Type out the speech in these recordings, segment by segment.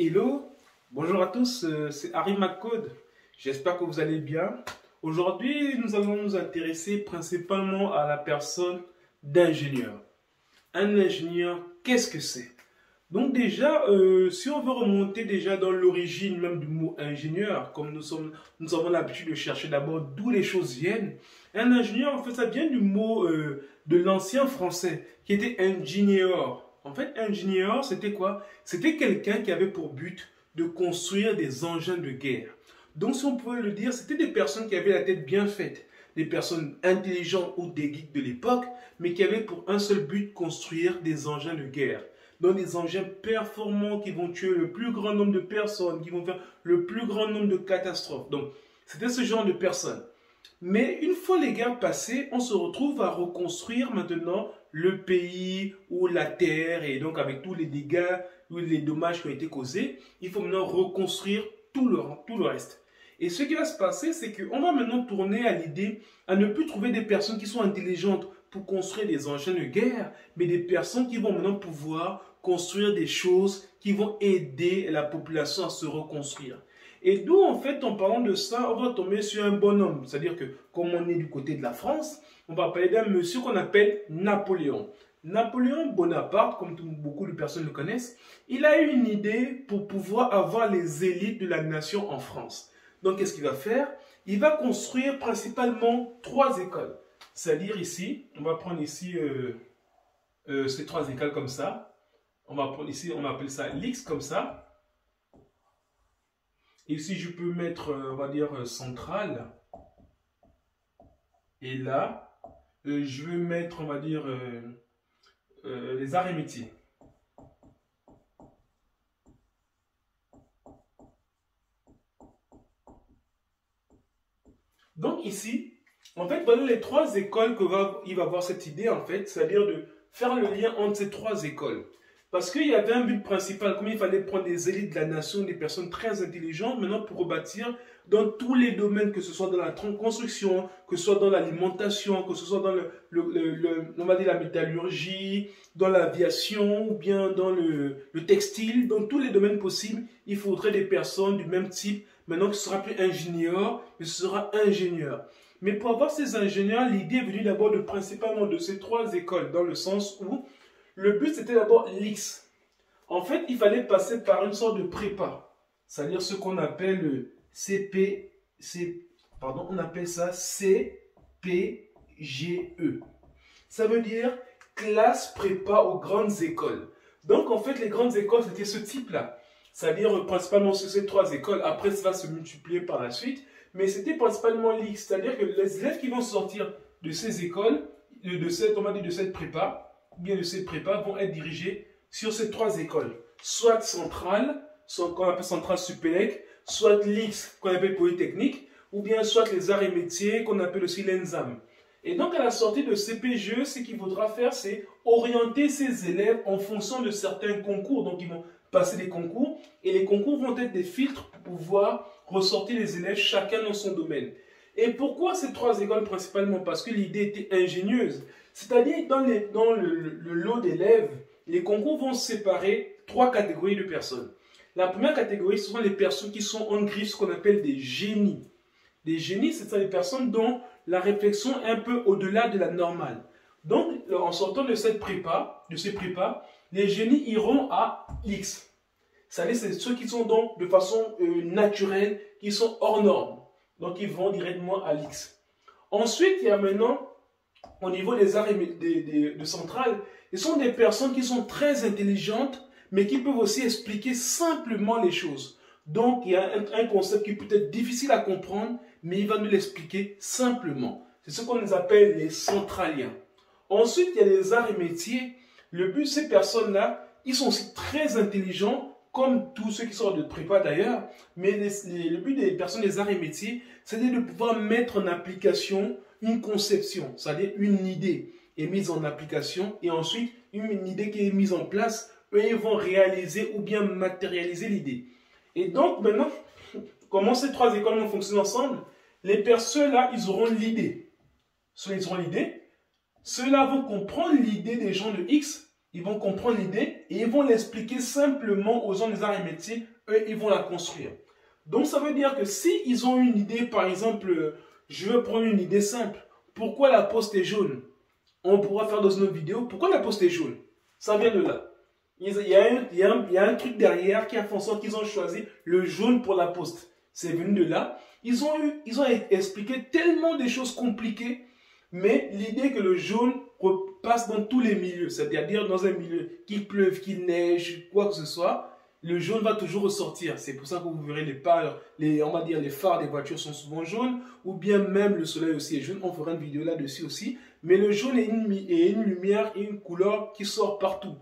Hello, bonjour à tous, c'est Harry McCode. J'espère que vous allez bien. Aujourd'hui, nous allons nous intéresser principalement à la personne d'ingénieur. Un ingénieur, qu'est-ce que c'est? Donc déjà, si on veut remonter déjà dans l'origine même du mot ingénieur, comme nous avons l'habitude de chercher d'abord d'où les choses viennent, un ingénieur, en fait, ça vient du mot de l'ancien français, qui était ingénieur. En fait, ingénieur, c'était quoi? C'était quelqu'un qui avait pour but de construire des engins de guerre. Donc, si on pouvait le dire, c'était des personnes qui avaient la tête bien faite, des personnes intelligentes ou des geeks de l'époque, mais qui avaient pour un seul but construire des engins de guerre. Donc des engins performants qui vont tuer le plus grand nombre de personnes, qui vont faire le plus grand nombre de catastrophes. Donc, c'était ce genre de personnes. Mais une fois les guerres passées, on se retrouve à reconstruire maintenant le pays ou la terre, et donc avec tous les dégâts ou les dommages qui ont été causés, il faut maintenant reconstruire tout le reste. Et ce qui va se passer, c'est qu'on va maintenant tourner à l'idée à ne plus trouver des personnes qui sont intelligentes pour construire des engins de guerre, mais des personnes qui vont maintenant pouvoir construire des choses qui vont aider la population à se reconstruire. Et d'où, en fait, en parlant de ça, on va tomber sur un bonhomme. C'est-à-dire que, comme on est du côté de la France, on va parler d'un monsieur qu'on appelle Napoléon. Napoléon Bonaparte, comme beaucoup de personnes le connaissent, il a eu une idée pour pouvoir avoir les élites de la nation en France. Donc, qu'est-ce qu'il va faire? Il va construire principalement 3 écoles. C'est-à-dire ici, on va prendre ici ces 3 écoles comme ça. On va prendre ici, on appelle ça l'X comme ça. Ici, je peux mettre, on va dire, centrale. Et là, je vais mettre, on va dire, les arts et métiers. Donc ici, en fait, voilà les 3 écoles qu'il va avoir cette idée, en fait, c'est-à-dire de faire le lien entre ces 3 écoles. Parce qu'il y avait un but principal, comme il fallait prendre des élites de la nation, des personnes très intelligentes, maintenant pour rebâtir dans tous les domaines, que ce soit dans la construction, que ce soit dans l'alimentation, que ce soit dans on va dire la métallurgie, dans l'aviation, ou bien dans le textile, dans tous les domaines possibles, il faudrait des personnes du même type. Maintenant, ce sera plus ingénieur, mais ce sera ingénieur. Mais pour avoir ces ingénieurs, l'idée est venue d'abord principalement de ces 3 écoles, dans le sens où le but, c'était d'abord l'X. En fait, il fallait passer par une sorte de prépa. C'est-à-dire ce qu'on appelle le on appelle ça CPGE. Ça veut dire classe prépa aux grandes écoles. Donc, en fait, les grandes écoles, c'était ce type-là. C'est-à-dire principalement ces 3 écoles. Après, ça va se multiplier par la suite. Mais c'était principalement l'X. C'est-à-dire que les élèves qui vont sortir de ces écoles, on va dire de cette prépa, bien de ces prépas vont être dirigés sur ces 3 écoles. Soit centrale, soit qu'on appelle centrale Supélec, soit l'X qu'on appelle Polytechnique, ou bien soit les arts et métiers qu'on appelle aussi l'ENSAM. Et donc à la sortie de CPGE, ce qu'il faudra faire, c'est orienter ces élèves en fonction de certains concours. Donc ils vont passer des concours, et les concours vont être des filtres pour pouvoir ressortir les élèves chacun dans son domaine. Et pourquoi ces 3 écoles principalement? Parce que l'idée était ingénieuse. C'est-à-dire, dans le lot d'élèves, les concours vont séparer 3 catégories de personnes. La première catégorie, ce sont les personnes qui sont en griffe, ce qu'on appelle des génies. Des génies, c'est les personnes dont la réflexion est un peu au-delà de la normale. Donc, en sortant de ces prépas, les génies iront à X. C'est-à-dire, c'est ceux qui sont donc de façon naturelle, qui sont hors normes. Donc, ils vont directement à l'X. Ensuite, il y a maintenant, au niveau des arts de centrale, ce sont des personnes qui sont très intelligentes, mais qui peuvent aussi expliquer simplement les choses. Donc, il y a un concept qui peut être difficile à comprendre, mais il va nous l'expliquer simplement. C'est ce qu'on appelle les centraliens. Ensuite, il y a les arts et métiers. Le but de ces personnes-là, ils sont aussi très intelligents, comme tous ceux qui sortent de prépa d'ailleurs, mais le but des personnes des arts et métiers, c'est de pouvoir mettre en application une conception, c'est-à-dire une idée est mise en application, et ensuite une idée qui est mise en place, eux ils vont réaliser ou bien matérialiser l'idée. Et donc maintenant, comment ces 3 écoles vont fonctionner ensemble? Les personnes là, ils auront l'idée. Ceux-là, ils auront l'idée. Ceux-là vont comprendre l'idée des gens de X, Ils vont comprendre l'idée et ils vont l'expliquer simplement aux gens des arts et métiers. Eux, ils vont la construire. Donc, ça veut dire que si ils ont une idée, par exemple, je veux prendre une idée simple. Pourquoi la poste est jaune? On pourra faire dans une autre vidéo. Pourquoi la poste est jaune? Ça vient de là. Il y a un truc derrière qui a fait en sorte qu'ils ont choisi le jaune pour la poste. C'est venu de là. Ils ont expliqué tellement de choses compliquées, mais l'idée que le jaune passe dans tous les milieux, c'est-à-dire dans un milieu qu'il pleuve, qu'il neige, quoi que ce soit, le jaune va toujours ressortir. C'est pour ça que vous verrez on va dire les phares des voitures sont souvent jaunes, ou bien même le soleil aussi est jaune. On fera une vidéo là-dessus aussi. Mais le jaune est une lumière et une couleur qui sort partout.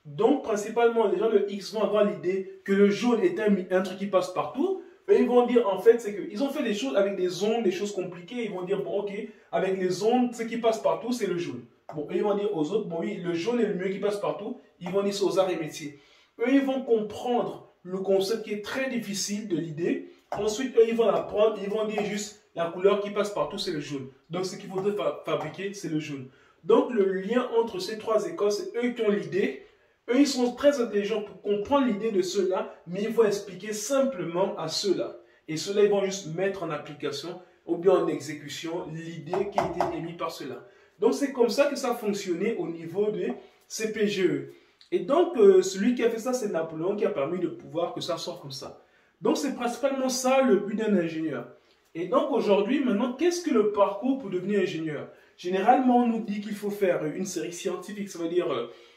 Donc, principalement, les gens de X vont avoir l'idée que le jaune est un truc qui passe partout. Mais ils vont dire, en fait, c'est qu'ils ont fait des choses avec des ondes, des choses compliquées. Ils vont dire, bon, ok, avec les ondes, ce qui passe partout, c'est le jaune. Bon, ils vont dire aux autres, bon, oui, le jaune est le mieux qui passe partout. Ils vont dire ça aux arts et métiers. Eux, ils vont comprendre le concept qui est très difficile de l'idée. Ensuite, eux, ils vont l'apprendre. Ils vont dire juste, la couleur qui passe partout, c'est le jaune. Donc, ce qu'il faudrait fabriquer, c'est le jaune. Donc, le lien entre ces trois écoles, c'est eux qui ont l'idée. Eux, ils sont très intelligents pour comprendre l'idée de ceux-là, mais ils vont expliquer simplement à ceux-là. Et ceux-là, ils vont juste mettre en application ou bien en exécution l'idée qui a été émise par ceux-là. Donc, c'est comme ça que ça a fonctionné au niveau des CPGE. Et donc, celui qui a fait ça, c'est Napoléon qui a permis de pouvoir que ça sorte comme ça. Donc, c'est principalement ça le but d'un ingénieur. Et donc, aujourd'hui, maintenant, qu'est-ce que le parcours pour devenir ingénieur? Généralement, on nous dit qu'il faut faire une série scientifique, ça veut dire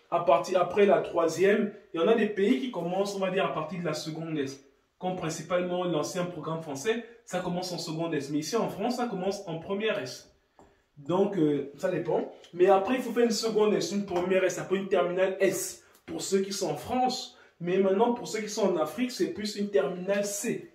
après la troisième. Il y en a des pays qui commencent, on va dire, à partir de la seconde S. Comme principalement l'ancien programme français, ça commence en seconde S. Mais ici en France, ça commence en première S. Donc, ça dépend. Mais après, il faut faire une seconde S, une première S, après une terminale S pour ceux qui sont en France. Mais maintenant, pour ceux qui sont en Afrique, c'est plus une terminale C.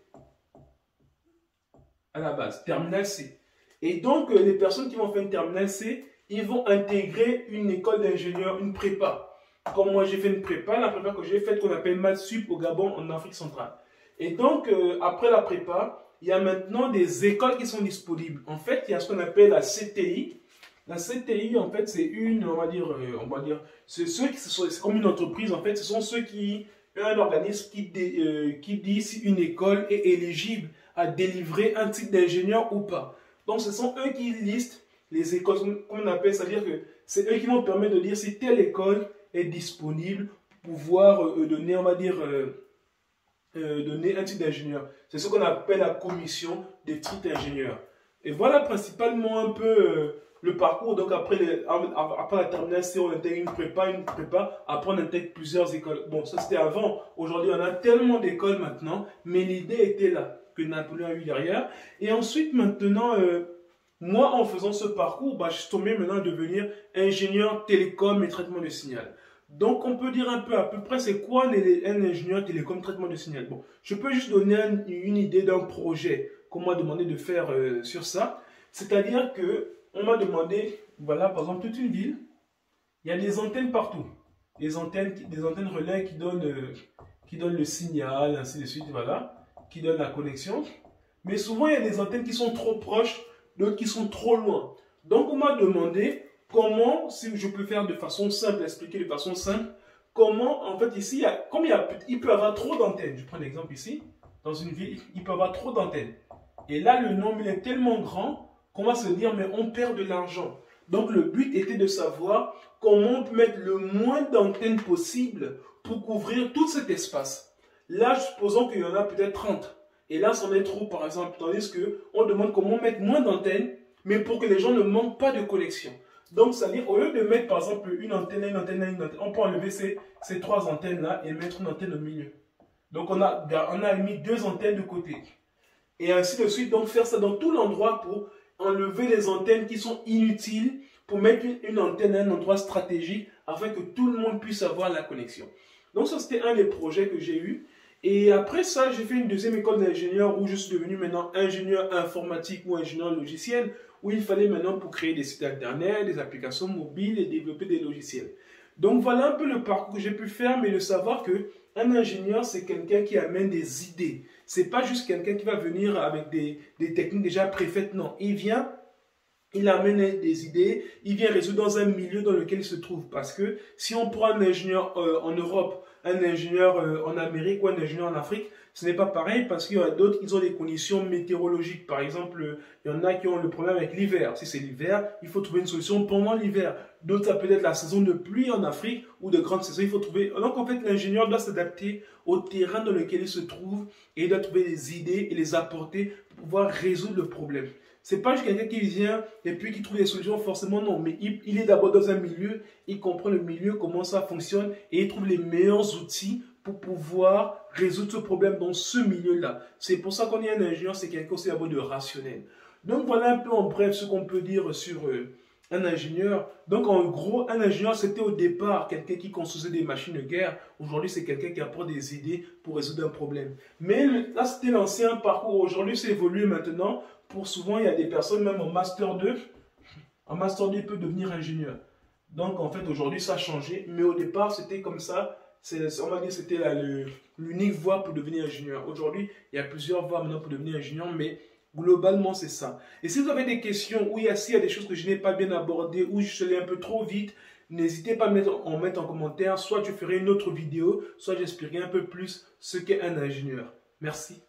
À la base, terminale C. Et donc, les personnes qui vont faire une terminale C, ils vont intégrer une école d'ingénieur, une prépa. Comme moi, j'ai fait une prépa, la prépa que j'ai faite, qu'on appelle MathSup au Gabon, en Afrique centrale. Et donc, après la prépa, il y a maintenant des écoles qui sont disponibles. En fait, il y a ce qu'on appelle la CTI. La CTI, en fait, c'est on va dire, c'est comme une entreprise, en fait, ce sont un organisme qui dit si une école est éligible à délivrer un titre d'ingénieur ou pas. Donc, ce sont eux qui listent les écoles, comme on appelle, c'est-à-dire que c'est eux qui vont permettre de dire si telle école est disponible pour pouvoir donner, on va dire, donner un titre d'ingénieur. C'est ce qu'on appelle la commission des titres d'ingénieur. Et voilà principalement un peu le parcours. Donc après la terminale C, on intègre une prépa, après on intègre plusieurs écoles. Bon, ça c'était avant. Aujourd'hui, on a tellement d'écoles maintenant, mais l'idée était là, que Napoléon a eu derrière. Et ensuite, maintenant, moi, en faisant ce parcours, je suis tombé maintenant à devenir ingénieur télécom et traitement de signal. Donc, on peut dire un peu à peu près c'est quoi un ingénieur télécom traitement de signal. Bon, je peux juste donner une idée d'un projet qu'on m'a demandé de faire sur ça. C'est-à-dire que on m'a demandé, voilà, par exemple, toute une ville, il y a des antennes partout. Des antennes relais qui donnent le signal, ainsi de suite, voilà, qui donnent la connexion. Mais souvent, il y a des antennes qui sont trop proches, d'autres qui sont trop loin. Donc, on m'a demandé comment, si je peux faire de façon simple, expliquer de façon simple, comment, en fait, ici, il peut y avoir trop d'antennes. Je prends l'exemple ici, dans une ville, il peut y avoir trop d'antennes. Et là, le nombre il est tellement grand qu'on va se dire, mais on perd de l'argent. Donc, le but était de savoir comment on peut mettre le moins d'antennes possible pour couvrir tout cet espace. Là, supposons qu'il y en a peut-être 30. Et là, c'en est trop, par exemple. Tandis qu'on demande comment mettre moins d'antennes, mais pour que les gens ne manquent pas de connexion. Donc, c'est-à-dire, au lieu de mettre, par exemple, une antenne, on peut enlever ces trois antennes-là et mettre une antenne au milieu. Donc, on a mis deux antennes de côté. Et ainsi de suite, donc faire ça dans tout l'endroit pour enlever les antennes qui sont inutiles, pour mettre une antenne à un endroit stratégique afin que tout le monde puisse avoir la connexion. Donc, ça, c'était un des projets que j'ai eu. Et après ça, j'ai fait une deuxième école d'ingénieur où je suis devenu maintenant ingénieur informatique ou ingénieur logiciel, où il fallait maintenant pour créer des sites internet, des applications mobiles et développer des logiciels. Donc voilà un peu le parcours que j'ai pu faire, mais de savoir que un ingénieur, c'est quelqu'un qui amène des idées. C'est pas juste quelqu'un qui va venir avec des techniques déjà préfaites, non. Il vient il amène des idées, il vient résoudre dans un milieu dans lequel il se trouve. Parce que si on prend un ingénieur en Europe, un ingénieur en Amérique ou un ingénieur en Afrique, ce n'est pas pareil parce qu'il y en a d'autres, ils ont des conditions météorologiques. Par exemple, il y en a qui ont le problème avec l'hiver. Si c'est l'hiver, il faut trouver une solution pendant l'hiver. D'autres, ça peut être la saison de pluie en Afrique ou de grande saison. Il faut trouver. Donc, en fait, l'ingénieur doit s'adapter au terrain dans lequel il se trouve et il doit trouver des idées et les apporter pour pouvoir résoudre le problème. C'est pas juste quelqu'un qui vient et puis qui trouve des solutions, forcément non. Mais il est d'abord dans un milieu, il comprend le milieu, comment ça fonctionne et il trouve les meilleurs outils pour pouvoir résoudre ce problème dans ce milieu-là. C'est pour ça qu'on est un ingénieur, c'est quelqu'un aussi d'abord de rationnel. Donc voilà un peu en bref ce qu'on peut dire sur un ingénieur. Donc en gros, un ingénieur c'était au départ quelqu'un qui construisait des machines de guerre. Aujourd'hui c'est quelqu'un qui apporte des idées pour résoudre un problème. Mais là c'était l'ancien parcours. Aujourd'hui c'est évolué maintenant. Pour souvent il y a des personnes même en Master 2. En Master 2 il peut devenir ingénieur. Donc en fait aujourd'hui ça a changé. Mais au départ c'était comme ça. On va dire que c'était l'unique voie pour devenir ingénieur. Aujourd'hui, il y a plusieurs voies maintenant pour devenir ingénieur, mais globalement, c'est ça. Et si vous avez des questions ou s'il y a des choses que je n'ai pas bien abordées ou je suis allé un peu trop vite, n'hésitez pas à en mettre en commentaire. Soit je ferai une autre vidéo, soit j'expliquerai un peu plus ce qu'est un ingénieur. Merci.